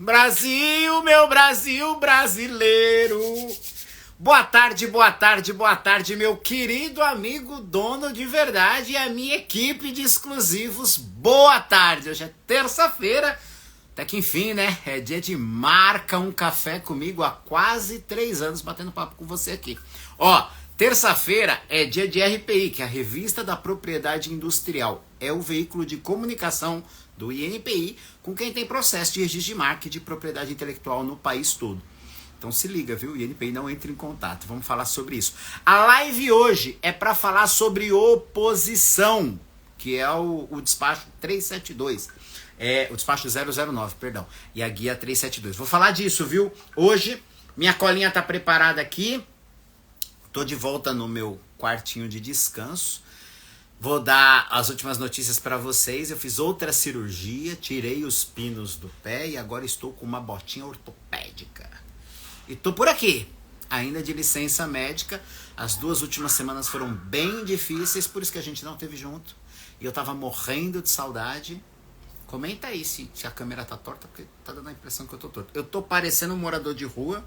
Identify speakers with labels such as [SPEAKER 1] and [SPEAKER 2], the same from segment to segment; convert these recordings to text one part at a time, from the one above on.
[SPEAKER 1] Brasil, meu Brasil brasileiro. Boa tarde, boa tarde, boa tarde, meu querido amigo dono de verdade e a minha equipe de exclusivos. Boa tarde, hoje é terça-feira, até que enfim, né? É dia de Marca um Café comigo há quase 3 anos batendo papo com você aqui. Ó, terça-feira é dia de RPI, que é a Revista da Propriedade Industrial. É o veículo de comunicação do INPI com quem tem processo de registro de marca e de propriedade intelectual no país todo. Então se liga, viu? O INPI não entra em contato. Vamos falar sobre isso. A live hoje é para falar sobre oposição, que é o despacho 372. O despacho 009, perdão. E a guia 372. Vou falar disso, viu? Hoje, minha colinha tá preparada aqui. Tô de volta no meu quartinho de descanso. Vou dar as últimas notícias para vocês. Eu fiz outra cirurgia, tirei os pinos do pé e agora estou com uma botinha ortopédica. E tô por aqui, ainda de licença médica. As 2 últimas semanas foram bem difíceis, por isso que a gente não teve junto. E eu tava morrendo de saudade. Comenta aí se a câmera tá torta, porque tá dando a impressão que eu tô torto. Eu tô parecendo um morador de rua,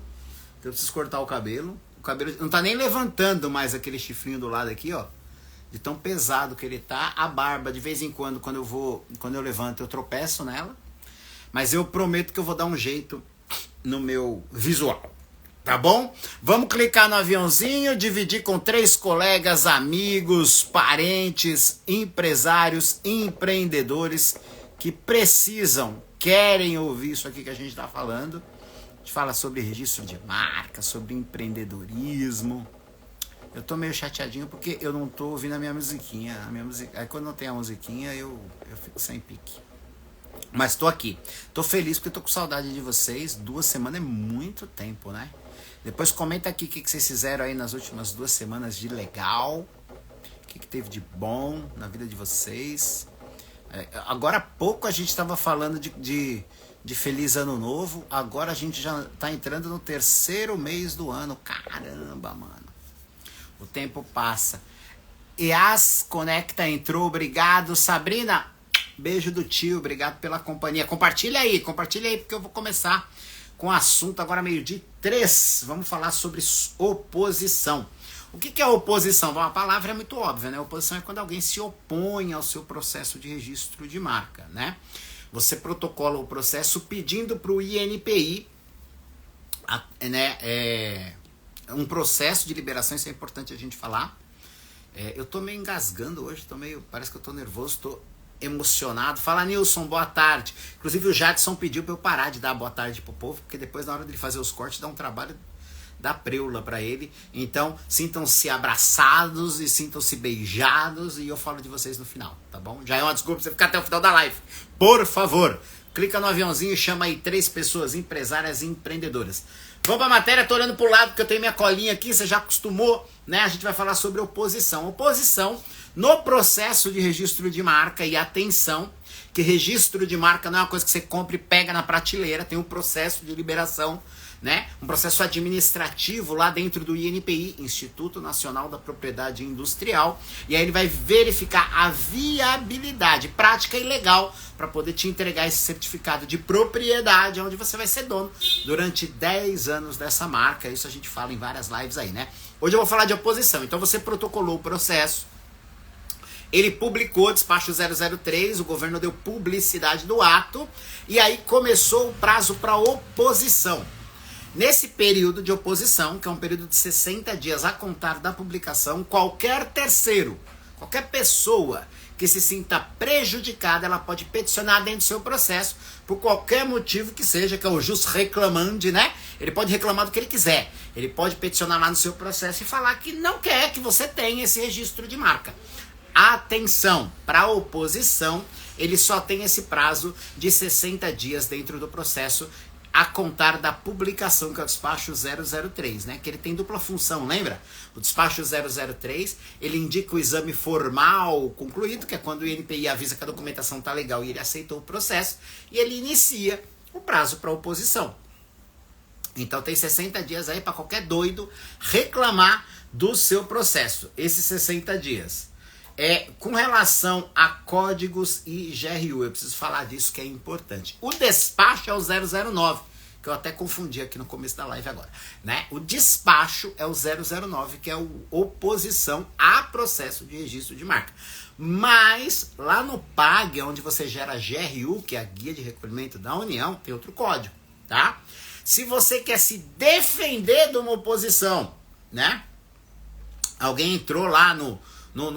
[SPEAKER 1] eu preciso cortar o cabelo. O cabelo não tá nem levantando mais aquele chifrinho do lado aqui, ó. De tão pesado que ele tá. A barba, de vez em quando, quando eu levanto, eu tropeço nela. Mas eu prometo que eu vou dar um jeito no meu visual. Tá bom? Vamos clicar no aviãozinho, dividir com 3 colegas, amigos, parentes, empresários, empreendedores que querem ouvir isso aqui que a gente tá falando. A gente fala sobre registro de marca, sobre empreendedorismo. Eu tô meio chateadinho porque eu não tô ouvindo a minha musiquinha. Aí quando não tem a musiquinha, eu fico sem pique. Mas tô aqui. Tô feliz porque tô com saudade de vocês. 2 semanas é muito tempo, né? Depois comenta aqui o que vocês fizeram aí nas últimas 2 semanas de legal. O que teve de bom na vida de vocês. Agora há pouco a gente tava falando de Feliz Ano Novo. Agora a gente já tá entrando no 3º mês do ano. Caramba, mano. O tempo passa. Yas Conecta entrou, obrigado. Sabrina, beijo do tio, obrigado pela companhia. Compartilha aí, porque eu vou começar com o assunto agora 12:03. Vamos falar sobre oposição. O que é oposição? Bom, a palavra é muito óbvia, né? Oposição é quando alguém se opõe ao seu processo de registro de marca, né? Você protocola o processo pedindo para o INPI, um processo de liberação, isso é importante a gente falar. Eu tô meio engasgando hoje, parece que eu tô nervoso, tô emocionado. Fala, Nilson, boa tarde. Inclusive o Jadson pediu pra eu parar de dar boa tarde pro povo, porque depois na hora dele fazer os cortes dá um trabalho da preula pra ele. Então, sintam-se abraçados e sintam-se beijados e eu falo de vocês no final, tá bom? Já é uma desculpa pra você ficar até o final da live. Por favor, clica no aviãozinho e chama aí 3 pessoas empresárias e empreendedoras. Vamos pra matéria, tô olhando pro lado porque eu tenho minha colinha aqui, você já acostumou, né? A gente vai falar sobre oposição. Oposição no processo de registro de marca, e atenção, que registro de marca não é uma coisa que você compra e pega na prateleira, tem um processo de liberação, né? Um processo administrativo lá dentro do INPI, Instituto Nacional da Propriedade Industrial, e aí ele vai verificar a viabilidade prática e legal para poder te entregar esse certificado de propriedade, onde você vai ser dono durante 10 anos dessa marca. Isso a gente fala em várias lives aí, né? Hoje eu vou falar de oposição. Então você protocolou o processo, ele publicou despacho 003, o governo deu publicidade do ato, e aí começou o prazo para oposição. Nesse período de oposição, que é um período de 60 dias a contar da publicação, qualquer terceiro, qualquer pessoa que se sinta prejudicada, ela pode peticionar dentro do seu processo por qualquer motivo que seja, que é o jus reclamandi, né? Ele pode reclamar do que ele quiser. Ele pode peticionar lá no seu processo e falar que não quer que você tenha esse registro de marca. Atenção, para a oposição, ele só tem esse prazo de 60 dias dentro do processo a contar da publicação, que é o despacho 003, né? Que ele tem dupla função, lembra? O despacho 003, ele indica o exame formal concluído, que é quando o INPI avisa que a documentação tá legal e ele aceitou o processo, e ele inicia o prazo para oposição. Então tem 60 dias aí para qualquer doido reclamar do seu processo, esses 60 dias. Com relação a códigos e GRU, eu preciso falar disso que é importante. O despacho é o 009, que eu até confundi aqui no começo da live agora, né? O despacho é o 009, que é o oposição a processo de registro de marca. Mas lá no PAG, onde você gera GRU, que é a Guia de Recolhimento da União, tem outro código, tá? Se você quer se defender de uma oposição, né? Alguém entrou lá no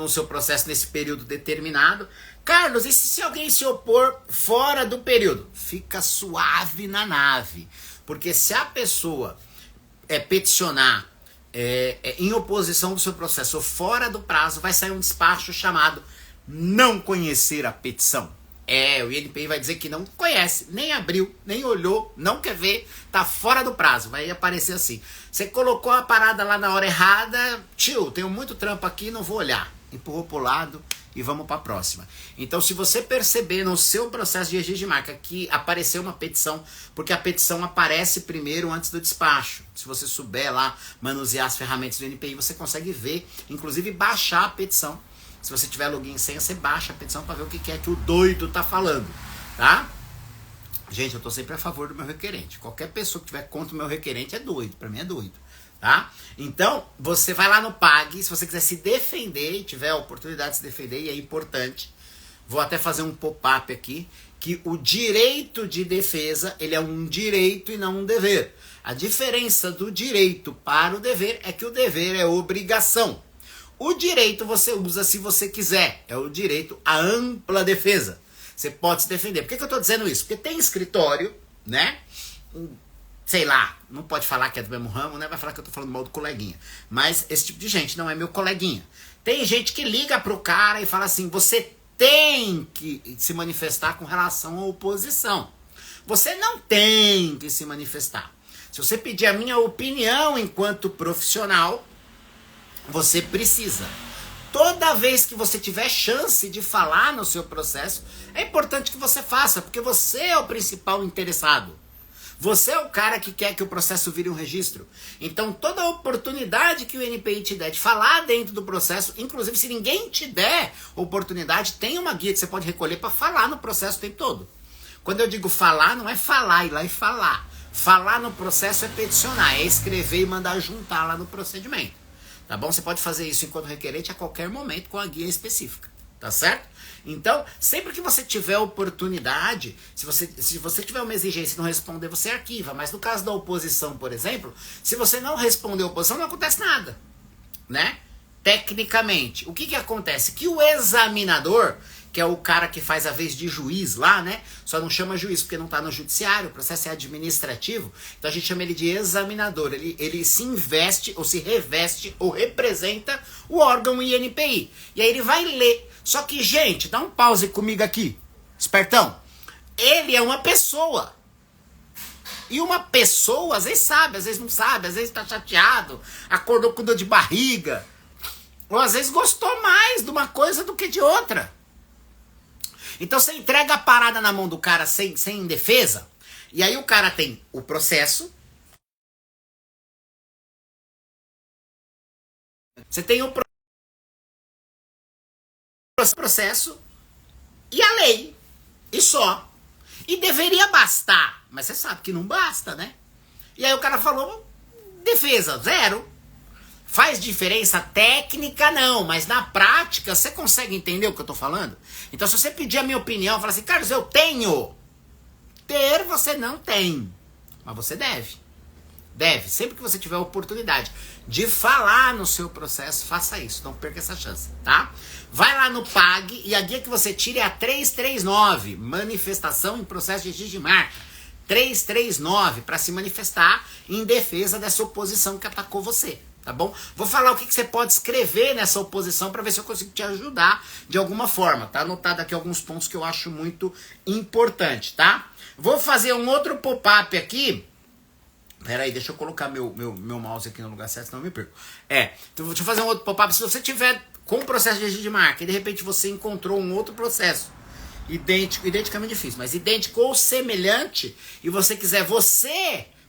[SPEAKER 1] seu processo nesse período determinado. Carlos, e se alguém se opor fora do período? Fica suave na nave. Porque se a pessoa peticionar em oposição do seu processo ou fora do prazo, vai sair um despacho chamado não conhecer a petição. O INPI vai dizer que não conhece, nem abriu, nem olhou, não quer ver, tá fora do prazo, vai aparecer assim. Você colocou a parada lá na hora errada, tio, tenho muito trampo aqui, não vou olhar. Empurrou pro lado e vamos para a próxima. Então, se você perceber no seu processo de registro de marca que apareceu uma petição, porque a petição aparece primeiro antes do despacho. Se você souber lá manusear as ferramentas do INPI, você consegue ver, inclusive baixar a petição. Se você tiver login e senha, você baixa a petição para ver o que é que o doido tá falando, tá? Gente, eu tô sempre a favor do meu requerente. Qualquer pessoa que tiver contra o meu requerente é doido, para mim é doido, tá? Então, você vai lá no PAG, se você quiser se defender e tiver a oportunidade de se defender, e é importante, vou até fazer um pop-up aqui, que o direito de defesa, ele é um direito e não um dever. A diferença do direito para o dever é que o dever é obrigação. O direito você usa se você quiser, é o direito à ampla defesa. Você pode se defender. Por que eu estou dizendo isso? Porque tem escritório, né? Sei lá, não pode falar que é do mesmo ramo, né? Vai falar que eu tô falando mal do coleguinha. Mas esse tipo de gente não é meu coleguinha. Tem gente que liga pro cara e fala assim, você tem que se manifestar com relação à oposição. Você não tem que se manifestar. Se você pedir a minha opinião enquanto profissional, você precisa. Toda vez que você tiver chance de falar no seu processo, é importante que você faça, porque você é o principal interessado. Você é o cara que quer que o processo vire um registro. Então, toda oportunidade que o INPI te der de falar dentro do processo, inclusive se ninguém te der oportunidade, tem uma guia que você pode recolher para falar no processo o tempo todo. Quando eu digo falar, não é falar, ir lá e falar. Falar no processo é peticionar, é escrever e mandar juntar lá no procedimento. Tá bom? Você pode fazer isso enquanto requerente a qualquer momento com a guia específica. Tá certo? Então, sempre que você tiver oportunidade, se você tiver uma exigência e não responder, você arquiva. Mas no caso da oposição, por exemplo, se você não responder a oposição, não acontece nada. Né? Tecnicamente. O que acontece? Que o examinador, que é o cara que faz a vez de juiz lá, né? Só não chama juiz porque não está no judiciário, o processo é administrativo, então a gente chama ele de examinador. Ele se investe, ou se reveste, ou representa o órgão INPI. E aí ele vai ler. Só que, gente, dá um pause comigo aqui, espertão. Ele é uma pessoa. E uma pessoa, às vezes sabe, às vezes não sabe, às vezes está chateado, acordou com dor de barriga, ou às vezes gostou mais de uma coisa do que de outra. Então você entrega a parada na mão do cara sem defesa, e aí o cara tem o processo, você tem o processo e a lei, e só. E deveria bastar, mas você sabe que não basta, né? E aí o cara falou, defesa, zero. Faz diferença técnica? Não, mas na prática, você consegue entender o que eu tô falando? Então, se você pedir a minha opinião, falar assim, Carlos, eu tenho. Ter, você não tem. Mas você deve. Deve. Sempre que você tiver a oportunidade de falar no seu processo, faça isso. Não perca essa chance, tá? Vai lá no PAG e a guia que você tira é a 339, manifestação em processo de registro de marca. 339, para se manifestar em defesa dessa oposição que atacou você. Tá bom? Vou falar o que você pode escrever nessa oposição para ver se eu consigo te ajudar de alguma forma. Tá anotado aqui alguns pontos que eu acho muito importante, tá? Vou fazer um outro pop-up aqui. Pera aí, deixa eu colocar meu mouse aqui no lugar certo, senão eu me perco. Então deixa eu fazer um outro pop-up. Se você tiver com o processo de registro de marca e de repente você encontrou um outro processo idêntico é muito difícil, mas idêntico ou semelhante, e você quiser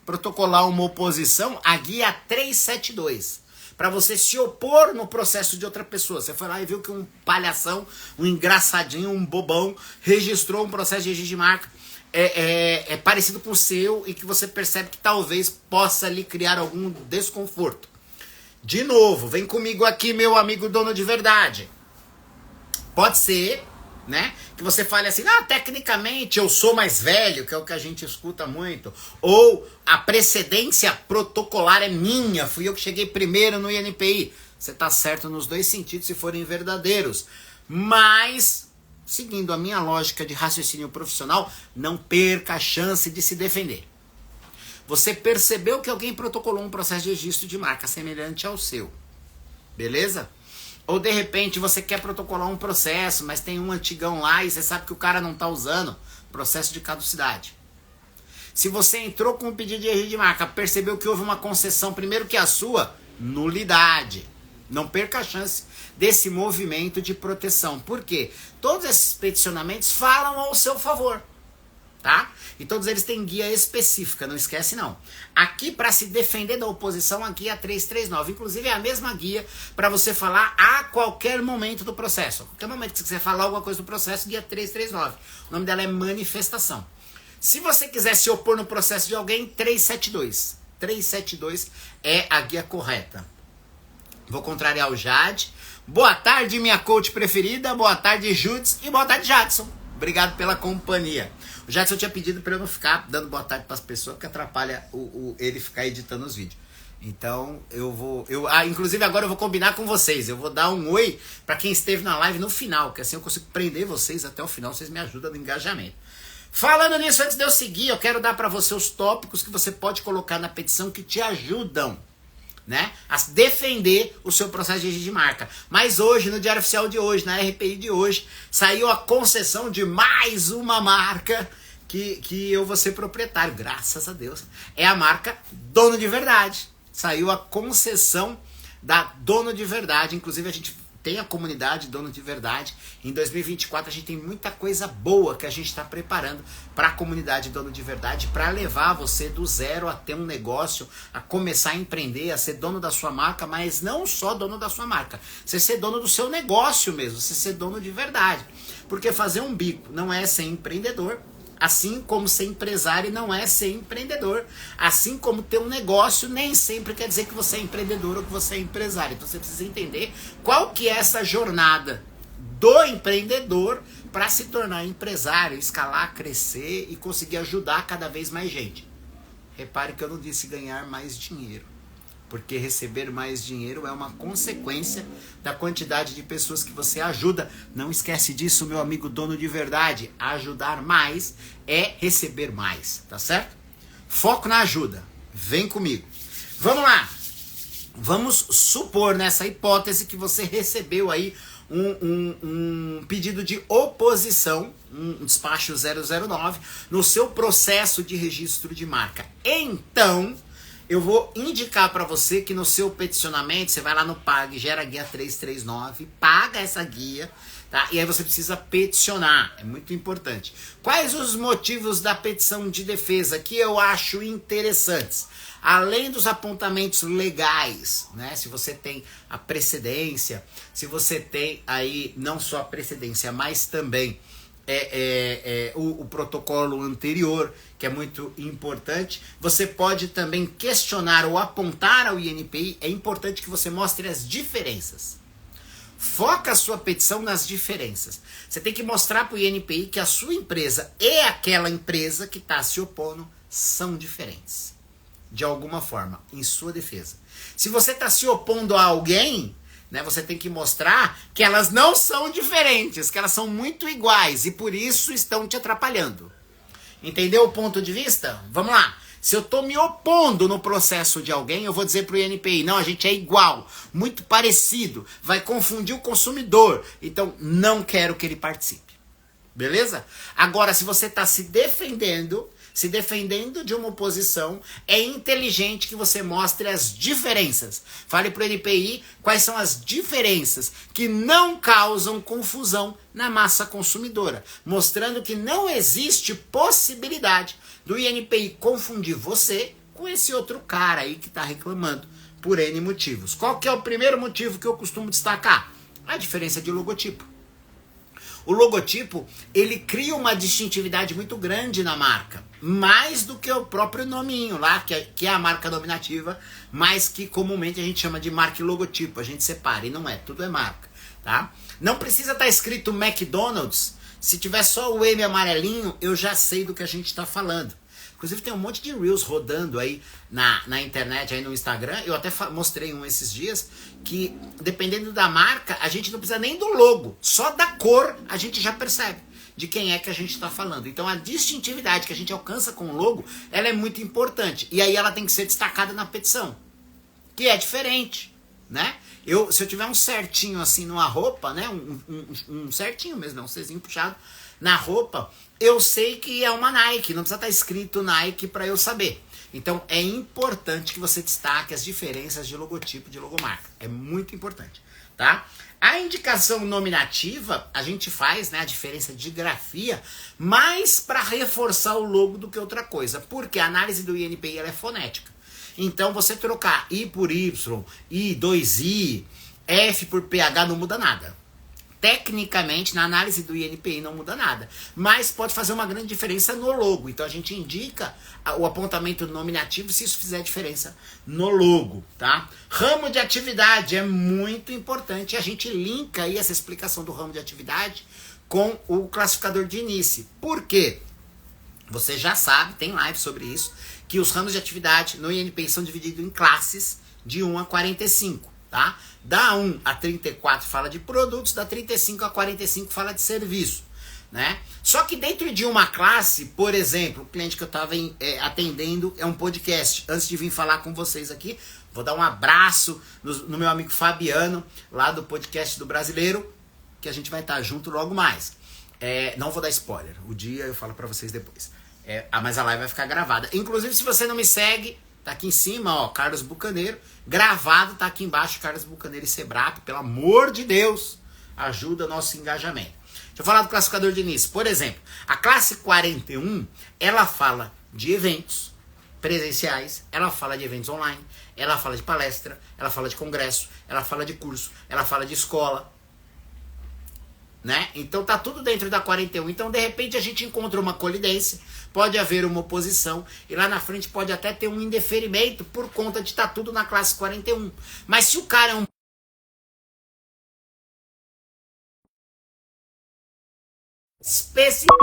[SPEAKER 1] protocolar uma oposição, a guia 372. para você se opor no processo de outra pessoa. Você foi lá e viu que um palhação, um engraçadinho, um bobão, registrou um processo de registro de marca é parecido com o seu e que você percebe que talvez possa lhe criar algum desconforto. De novo, vem comigo aqui, meu amigo dono de verdade. Pode ser, né, que você fale assim, tecnicamente eu sou mais velho, que é o que a gente escuta muito, ou a precedência protocolar é minha, fui eu que cheguei primeiro no INPI. Você tá certo nos dois sentidos se forem verdadeiros, mas seguindo a minha lógica de raciocínio profissional, não perca a chance de se defender. Você percebeu que alguém protocolou um processo de registro de marca semelhante ao seu, beleza? Ou de repente você quer protocolar um processo, mas tem um antigão lá e você sabe que o cara não está usando, processo de caducidade. Se você entrou com um pedido de registro de marca, percebeu que houve uma concessão primeiro que a sua, nulidade. Não perca a chance desse movimento de proteção. Por quê? Todos esses peticionamentos falam ao seu favor, tá? E todos eles têm guia específica, não esquece não. Aqui, para se defender da oposição, a guia 339. Inclusive é a mesma guia para você falar a qualquer momento do processo. A qualquer momento que você quiser falar alguma coisa do processo, guia 339. O nome dela é manifestação. Se você quiser se opor no processo de alguém, 372. 372 é a guia correta. Vou contrariar o Jade. Boa tarde, minha coach preferida. Boa tarde, Judes. E boa tarde, Jadson. Obrigado pela companhia. O Jadson tinha pedido para eu não ficar dando boa tarde para as pessoas, porque atrapalha ele ficar editando os vídeos. Então, inclusive agora eu vou combinar com vocês. Eu vou dar um oi para quem esteve na live no final, que assim eu consigo prender vocês até o final. Vocês me ajudam no engajamento. Falando nisso, antes de eu seguir, eu quero dar para você os tópicos que você pode colocar na petição que te ajudam, né, a defender o seu processo de registro de marca. Mas hoje, no Diário Oficial de hoje, na RPI de hoje, saiu a concessão de mais uma marca que eu vou ser proprietário, graças a Deus. É a marca Dono de Verdade. Saiu a concessão da Dono de Verdade. Inclusive a gente tem a comunidade Dono de Verdade. Em 2024 a gente tem muita coisa boa que a gente está preparando para a comunidade Dono de Verdade, para levar você do zero a ter um negócio, a começar a empreender, a ser dono da sua marca, mas não só dono da sua marca, você ser dono do seu negócio mesmo, você ser dono de verdade. Porque fazer um bico não é ser empreendedor, assim como ser empresário não é ser empreendedor, assim como ter um negócio nem sempre quer dizer que você é empreendedor ou que você é empresário. Então você precisa entender qual que é essa jornada do empreendedor para se tornar empresário, escalar, crescer e conseguir ajudar cada vez mais gente. Repare que eu não disse ganhar mais dinheiro, porque receber mais dinheiro é uma consequência da quantidade de pessoas que você ajuda. Não esquece disso, meu amigo dono de verdade. Ajudar mais é receber mais, tá certo? Foco na ajuda. Vem comigo. Vamos lá. Vamos supor nessa hipótese que você recebeu aí um pedido de oposição, um despacho 009, no seu processo de registro de marca. Então, eu vou indicar para você que no seu peticionamento, você vai lá no PAG, gera guia 339, paga essa guia, tá? E aí você precisa peticionar, é muito importante. Quais os motivos da petição de defesa que eu acho interessantes? Além dos apontamentos legais, né? Se você tem a precedência, se você tem aí não só a precedência, mas também o protocolo anterior, que é muito importante. Você pode também questionar ou apontar ao INPI. É importante que você mostre as diferenças. Foca a sua petição nas diferenças. Você tem que mostrar para o INPI que a sua empresa e aquela empresa que está se opondo são diferentes, de alguma forma, em sua defesa. Se você está se opondo a alguém, né, você tem que mostrar que elas não são diferentes, que elas são muito iguais e por isso estão te atrapalhando. Entendeu o ponto de vista? Vamos lá. Se eu estou me opondo no processo de alguém, eu vou dizer para o INPI, não, a gente é igual, muito parecido, vai confundir o consumidor, então não quero que ele participe. Beleza? Agora, se você está se defendendo de uma oposição, é inteligente que você mostre as diferenças. Fale para o INPI quais são as diferenças que não causam confusão na massa consumidora, mostrando que não existe possibilidade do INPI confundir você com esse outro cara aí que está reclamando. por N motivos. Qual que é o primeiro motivo que eu costumo destacar? A diferença de logotipo. O logotipo, ele cria uma distintividade muito grande na marca, mais do que o próprio nominho lá, que é a marca nominativa, mas que comumente a gente chama de marca e logotipo, a gente separa, e não é, tudo é marca, tá? Não precisa estar escrito McDonald's, se tiver só o M amarelinho, eu já sei do que a gente está falando. Inclusive tem um monte de Reels rodando aí na internet, aí no Instagram. Eu até mostrei um esses dias, que dependendo da marca, a gente não precisa nem do logo. Só da cor a gente já percebe de quem é que a gente está falando. Então a distintividade que a gente alcança com o logo, ela é muito importante. E aí ela tem que ser destacada na petição, que é diferente, né? Se eu tiver um certinho assim numa roupa, né? Um certinho mesmo, um Czinho puxado na roupa, eu sei que é uma Nike, não precisa estar escrito Nike para eu saber. Então é importante que você destaque as diferenças de logotipo, de logomarca. É muito importante, tá? A indicação nominativa, a gente faz, né, a diferença de grafia, mais para reforçar o logo do que outra coisa. Porque a análise do INPI ela é fonética. Então você trocar I por Y, I, 2I, F por PH não muda nada. Tecnicamente, na análise do INPI não muda nada, mas pode fazer uma grande diferença no logo. Então a gente indica o apontamento nominativo se isso fizer diferença no logo, tá? Ramo de atividade é muito importante. A gente linka aí essa explicação do ramo de atividade com o classificador de início. Por quê? Você já sabe, tem live sobre isso, que os ramos de atividade no INPI são divididos em classes de 1 a 45. Tá? Da 1 a 34 fala de produtos, da 35 a 45 fala de serviço, né? Só que dentro de uma classe, por exemplo, o cliente que eu estava atendendo é um podcast. Antes de vir falar com vocês aqui, vou dar um abraço no meu amigo Fabiano, lá do podcast do Brasileiro, que a gente vai estar junto logo mais. Não vou dar spoiler, o dia eu falo para vocês depois. Mas a live vai ficar gravada. Inclusive, se você não me segue, tá aqui em cima, ó, Carlos Bucaneiro. Gravado, tá aqui embaixo, Carlos Bucaneiro e Sebrap. Pelo amor de Deus, ajuda nosso engajamento. Deixa eu falar do classificador de início. Por exemplo, a classe 41, ela fala de eventos presenciais, ela fala de eventos online, ela fala de palestra, ela fala de congresso, ela fala de curso, ela fala de escola, né? Então tá tudo dentro da 41. Então de repente a gente encontra uma colidência, pode haver uma oposição e lá na frente pode até ter um indeferimento por conta de estar tudo na classe 41. Mas se o cara é um específico,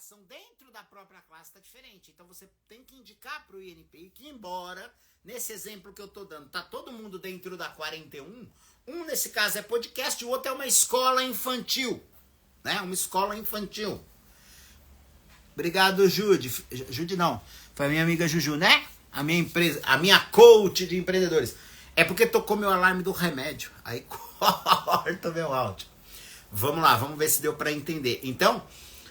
[SPEAKER 1] especificação dentro da própria classe está diferente. Então você tem que indicar para o INPI que, embora nesse exemplo que eu estou dando, tá todo mundo dentro da 41, nesse caso é podcast, o outro é uma escola infantil, né? Uma escola infantil. Obrigado, Jude. Jude não, foi a minha amiga Juju, né? A minha empresa, a minha coach de empreendedores. É porque tocou meu alarme do remédio, aí corta meu áudio. Vamos lá, vamos ver se deu para entender. Então,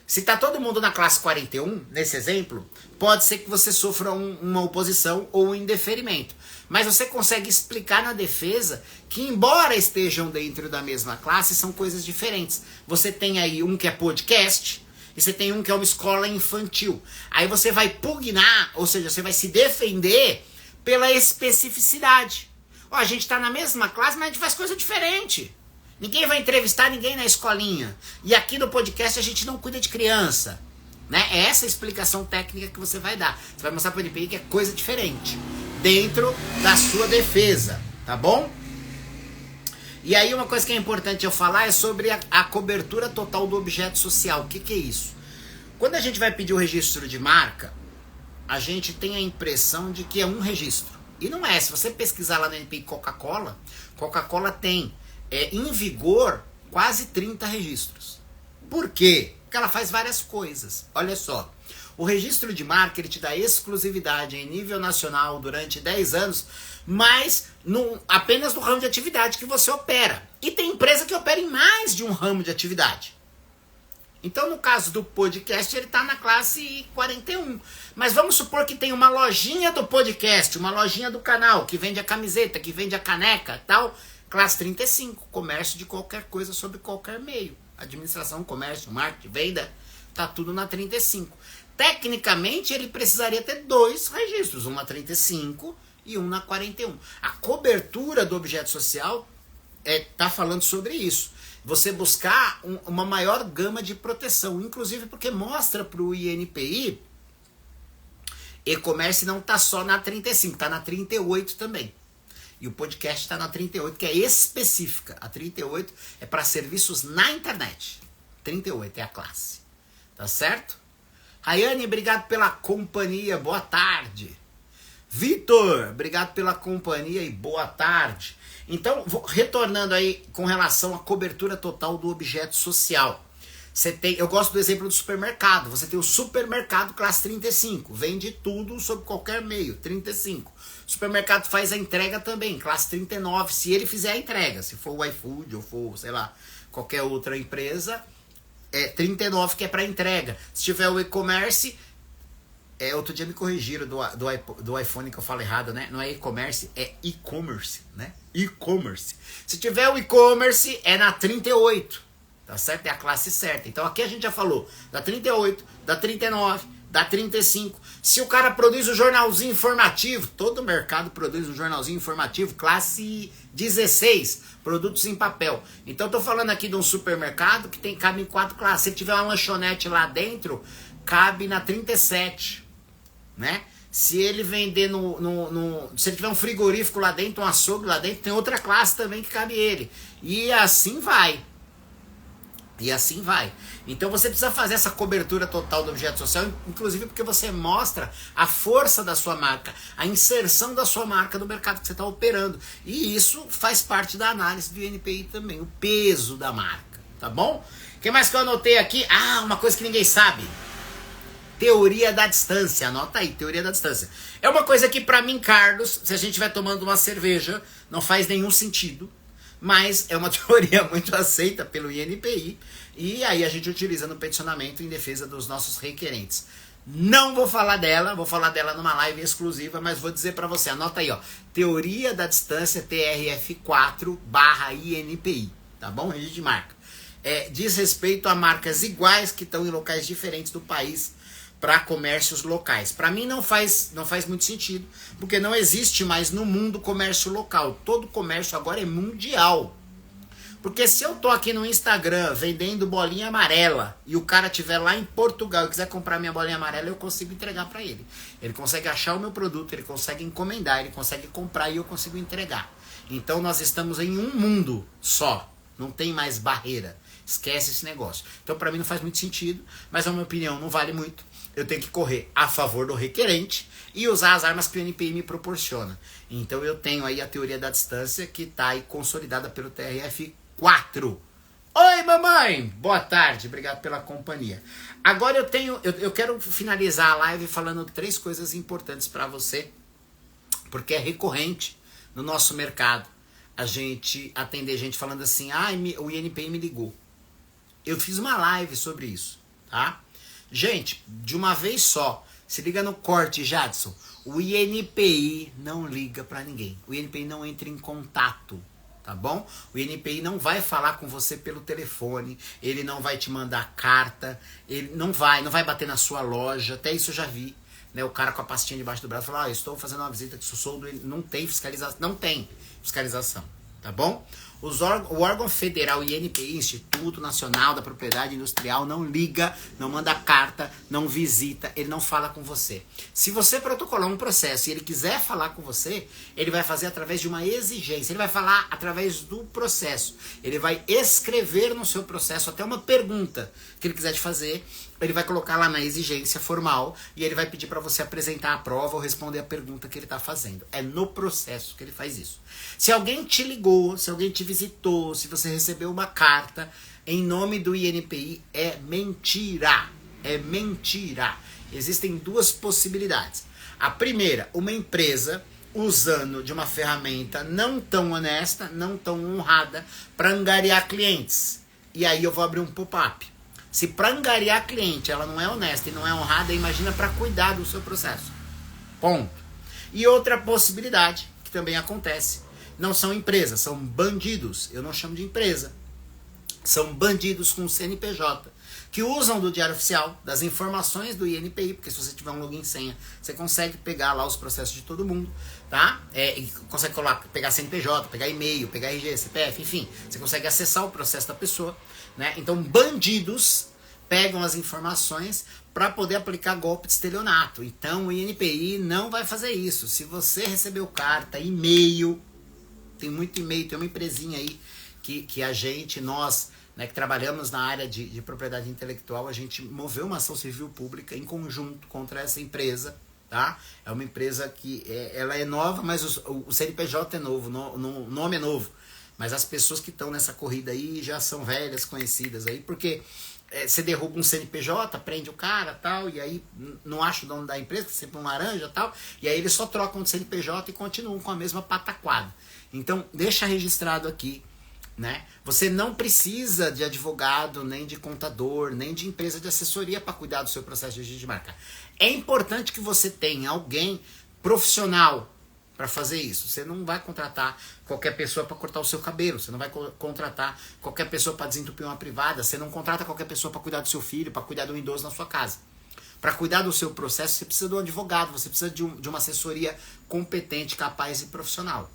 [SPEAKER 1] se tá todo mundo na classe 41, nesse exemplo, pode ser que você sofra uma oposição ou um indeferimento. Mas você consegue explicar na defesa que, embora estejam dentro da mesma classe, são coisas diferentes. Você tem aí um que é podcast e você tem um que é uma escola infantil. Aí você vai pugnar, ou seja, você vai se defender pela especificidade. Ó, a gente tá na mesma classe, mas a gente faz coisa diferente. Ninguém vai entrevistar ninguém na escolinha. E aqui no podcast a gente não cuida de criança, né? É essa a explicação técnica que você vai dar. Você vai mostrar para o INPI que é coisa diferente dentro da sua defesa, tá bom? E aí uma coisa que é importante eu falar é sobre a cobertura total do objeto social. O que é isso? Quando a gente vai pedir o registro de marca, a gente tem a impressão de que é um registro. E não é. Se você pesquisar lá no INPI Coca-Cola, Coca-Cola tem em vigor quase 30 registros. Por quê? Porque ela faz várias coisas. Olha só, o registro de marca ele te dá exclusividade em nível nacional durante 10 anos, mas apenas no ramo de atividade que você opera. E tem empresa que opera em mais de um ramo de atividade. Então, no caso do podcast, ele está na classe 41. Mas vamos supor que tem uma lojinha do podcast, uma lojinha do canal, que vende a camiseta, que vende a caneca, tal. Classe 35, comércio de qualquer coisa sobre qualquer meio. Administração, comércio, marketing, venda, tá tudo na 35. Tecnicamente, ele precisaria ter 2 registros, um na 35 e um na 41. A cobertura do objeto social tá falando sobre isso. Você buscar uma maior gama de proteção, inclusive porque mostra para o INPI, e-commerce não está só na 35, está na 38 também. E o podcast está na 38, que é específica. A 38 é para serviços na internet. 38 é a classe. Tá certo? Rayane, obrigado pela companhia. Boa tarde. Vitor, obrigado pela companhia e boa tarde. Então, retornando aí com relação à cobertura total do objeto social. Eu gosto do exemplo do supermercado. Você tem o supermercado classe 35. Vende tudo sob qualquer meio. 35. O supermercado faz a entrega também. Classe 39. Se ele fizer a entrega. Se for o iFood ou for, sei lá, qualquer outra empresa. 39 que é para entrega. Se tiver o e-commerce. Outro dia me corrigiram do iPhone que eu falo errado, né? Não é e-commerce, é e-commerce, né? E-commerce. Se tiver o e-commerce, é na 38. Tá certo? É a classe certa. Então aqui a gente já falou da 38, da 39, da 35. Se o cara produz um jornalzinho informativo, todo mercado produz um jornalzinho informativo, classe 16, produtos em papel. Então eu tô falando aqui de um supermercado que cabe em 4 classes. Se tiver uma lanchonete lá dentro, cabe na 37, né? Se ele vender se ele tiver um frigorífico lá dentro, um açougue lá dentro, tem outra classe também que cabe ele. E assim vai. E assim vai. Então você precisa fazer essa cobertura total do objeto social, inclusive porque você mostra a força da sua marca, a inserção da sua marca no mercado que você está operando. E isso faz parte da análise do INPI também, o peso da marca, tá bom? O que mais que eu anotei aqui? Uma coisa que ninguém sabe. Teoria da distância, anota aí, teoria da distância. É uma coisa que pra mim, Carlos, se a gente estiver tomando uma cerveja, não faz nenhum sentido. Mas é uma teoria muito aceita pelo INPI e aí a gente utiliza no peticionamento em defesa dos nossos requerentes. Não vou falar dela, vou falar dela numa live exclusiva, mas vou dizer para você, anota aí, ó, teoria da distância TRF4/INPI, tá bom? Registro de marca. Diz respeito a marcas iguais que estão em locais diferentes do país para comércios locais. Para mim não faz muito sentido, porque não existe mais no mundo comércio local. Todo comércio agora é mundial. Porque se eu tô aqui no Instagram vendendo bolinha amarela e o cara estiver lá em Portugal e quiser comprar minha bolinha amarela, eu consigo entregar para ele. Ele consegue achar o meu produto, ele consegue encomendar, ele consegue comprar e eu consigo entregar. Então nós estamos em um mundo só. Não tem mais barreira. Esquece esse negócio. Então para mim não faz muito sentido, mas na minha opinião não vale muito. Eu tenho que correr a favor do requerente e usar as armas que o INPI me proporciona. Então eu tenho aí a teoria da distância que está aí consolidada pelo TRF4. Oi, mamãe! Boa tarde, obrigado pela companhia. Agora eu quero finalizar a live falando 3 coisas importantes para você, porque é recorrente no nosso mercado a gente atender gente falando assim, o INPI me ligou. Eu fiz uma live sobre isso, tá? Gente, de uma vez só, se liga no corte, Jadson. O INPI não liga pra ninguém. O INPI não entra em contato, tá bom? O INPI não vai falar com você pelo telefone, ele não vai te mandar carta, ele não vai bater na sua loja, até isso eu já vi, né? O cara com a pastinha debaixo do braço falou, eu estou fazendo uma visita que sou do... Não tem fiscalização, tá bom? O órgão federal INPI, Instituto Nacional da Propriedade Industrial, não liga, não manda carta, não visita, ele não fala com você. Se você protocolar um processo e ele quiser falar com você, ele vai fazer através de uma exigência, ele vai falar através do processo. Ele vai escrever no seu processo até uma pergunta que ele quiser te fazer, ele vai colocar lá na exigência formal e ele vai pedir para você apresentar a prova ou responder a pergunta que ele está fazendo. É no processo que ele faz isso. Se alguém te ligou, se alguém te visitou, se você recebeu uma carta em nome do INPI, é mentira. É mentira. Existem 2 possibilidades. A primeira, uma empresa usando de uma ferramenta não tão honesta, não tão honrada, para angariar clientes. E aí eu vou abrir um pop-up. Se para angariar cliente ela não é honesta e não é honrada, imagina para cuidar do seu processo. Ponto. E outra possibilidade, que também acontece, não são empresas, são bandidos. Eu não chamo de empresa. São bandidos com CNPJ que usam do Diário Oficial, das informações do INPI, porque se você tiver um login e senha, você consegue pegar lá os processos de todo mundo, tá? E consegue pegar CNPJ, pegar e-mail, pegar RG, CPF, enfim, você consegue acessar o processo da pessoa, né? Então, bandidos pegam as informações para poder aplicar golpe de estelionato. Então, o INPI não vai fazer isso. Se você recebeu carta, e-mail, tem muito e-mail, tem uma empresinha aí que a gente, nós, né, que trabalhamos na área de propriedade intelectual, a gente moveu uma ação civil pública em conjunto contra essa empresa, tá? É uma empresa que ela é nova, mas o CNPJ é novo, o nome é novo. Mas as pessoas que estão nessa corrida aí já são velhas, conhecidas aí, porque você derruba um CNPJ, prende o cara tal, e aí não acha o dono da empresa, que é sempre um laranja tal, e aí eles só trocam de CNPJ e continuam com a mesma pataquada. Então, deixa registrado aqui, né? Você não precisa de advogado, nem de contador, nem de empresa de assessoria para cuidar do seu processo de registro de marca. É importante que você tenha alguém profissional para fazer isso. Você não vai contratar qualquer pessoa para cortar o seu cabelo, você não vai contratar qualquer pessoa para desentupir uma privada, você não contrata qualquer pessoa para cuidar do seu filho, para cuidar de um idoso na sua casa. Para cuidar do seu processo, você precisa de um advogado, você precisa de uma assessoria competente, capaz e profissional.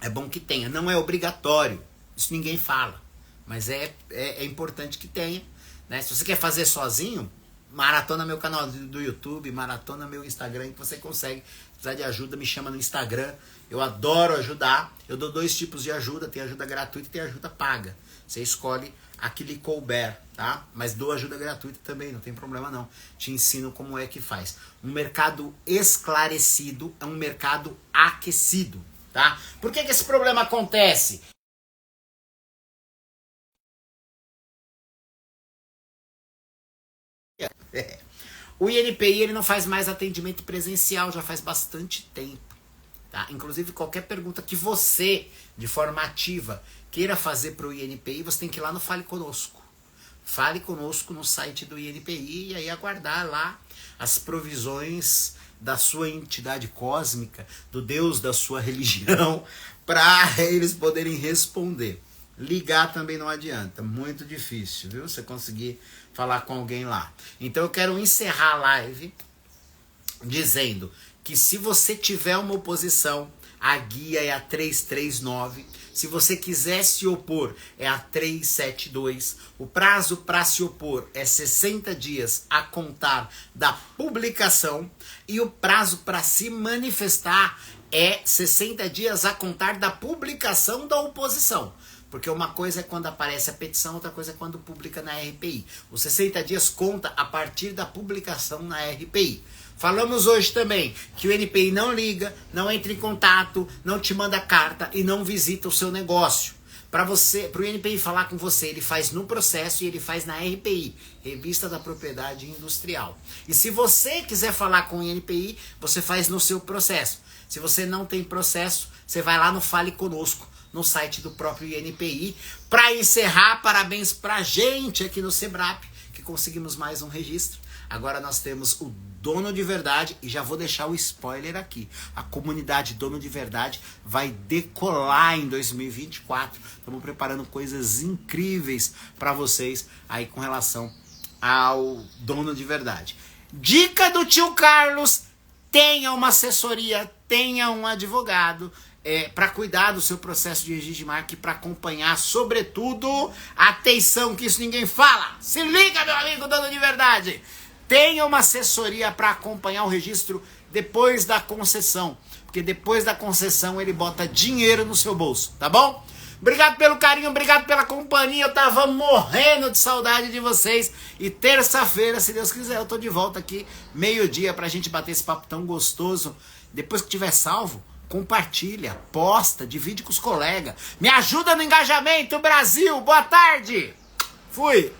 [SPEAKER 1] É bom que tenha, não é obrigatório, isso ninguém fala, mas é importante que tenha, né? Se você quer fazer sozinho, maratona meu canal do YouTube, maratona meu Instagram, que você consegue. Se precisar de ajuda, me chama no Instagram, eu adoro ajudar, eu dou 2 tipos de ajuda, tem ajuda gratuita e tem ajuda paga, você escolhe a que lhe couber, tá? Mas dou ajuda gratuita também, não tem problema não, te ensino como é que faz. Um mercado esclarecido é um mercado aquecido. Tá? Por que esse problema acontece? O INPI ele não faz mais atendimento presencial, já faz bastante tempo. Tá? Inclusive, qualquer pergunta que você, de forma ativa, queira fazer para o INPI, você tem que ir lá no Fale Conosco. Fale conosco no site do INPI e aí aguardar lá as provisões da sua entidade cósmica, do Deus da sua religião, para eles poderem responder. Ligar também não adianta, muito difícil, viu? Você conseguir falar com alguém lá. Então eu quero encerrar a live dizendo que se você tiver uma oposição, a guia é a 339. Se você quiser se opor, é a 372. O prazo para se opor é 60 dias a contar da publicação. E o prazo para se manifestar é 60 dias a contar da publicação da oposição. Porque uma coisa é quando aparece a petição, outra coisa é quando publica na RPI. Os 60 dias conta a partir da publicação na RPI. Falamos hoje também que o INPI não liga, não entra em contato, não te manda carta e não visita o seu negócio. Para o INPI falar com você, ele faz no processo e ele faz na RPI, Revista da Propriedade Industrial. E se você quiser falar com o INPI, você faz no seu processo. Se você não tem processo, você vai lá no Fale Conosco, no site do próprio INPI. Para encerrar, parabéns para a gente aqui no Sebrap, que conseguimos mais um registro. Agora nós temos o Dono de Verdade e já vou deixar o spoiler aqui. A comunidade Dono de Verdade vai decolar em 2024. Estamos preparando coisas incríveis para vocês aí com relação ao Dono de Verdade. Dica do tio Carlos, tenha uma assessoria, tenha um advogado para cuidar do seu processo de registro de marca e para acompanhar, sobretudo, atenção que isso ninguém fala. Se liga, meu amigo Dono de Verdade. Tenha uma assessoria para acompanhar o registro depois da concessão. Porque depois da concessão ele bota dinheiro no seu bolso, tá bom? Obrigado pelo carinho, obrigado pela companhia. Eu tava morrendo de saudade de vocês. E terça-feira, se Deus quiser, eu tô de volta aqui, meio-dia, pra gente bater esse papo tão gostoso. Depois que tiver salvo, compartilha, posta, divide com os colegas. Me ajuda no engajamento, Brasil. Boa tarde. Fui.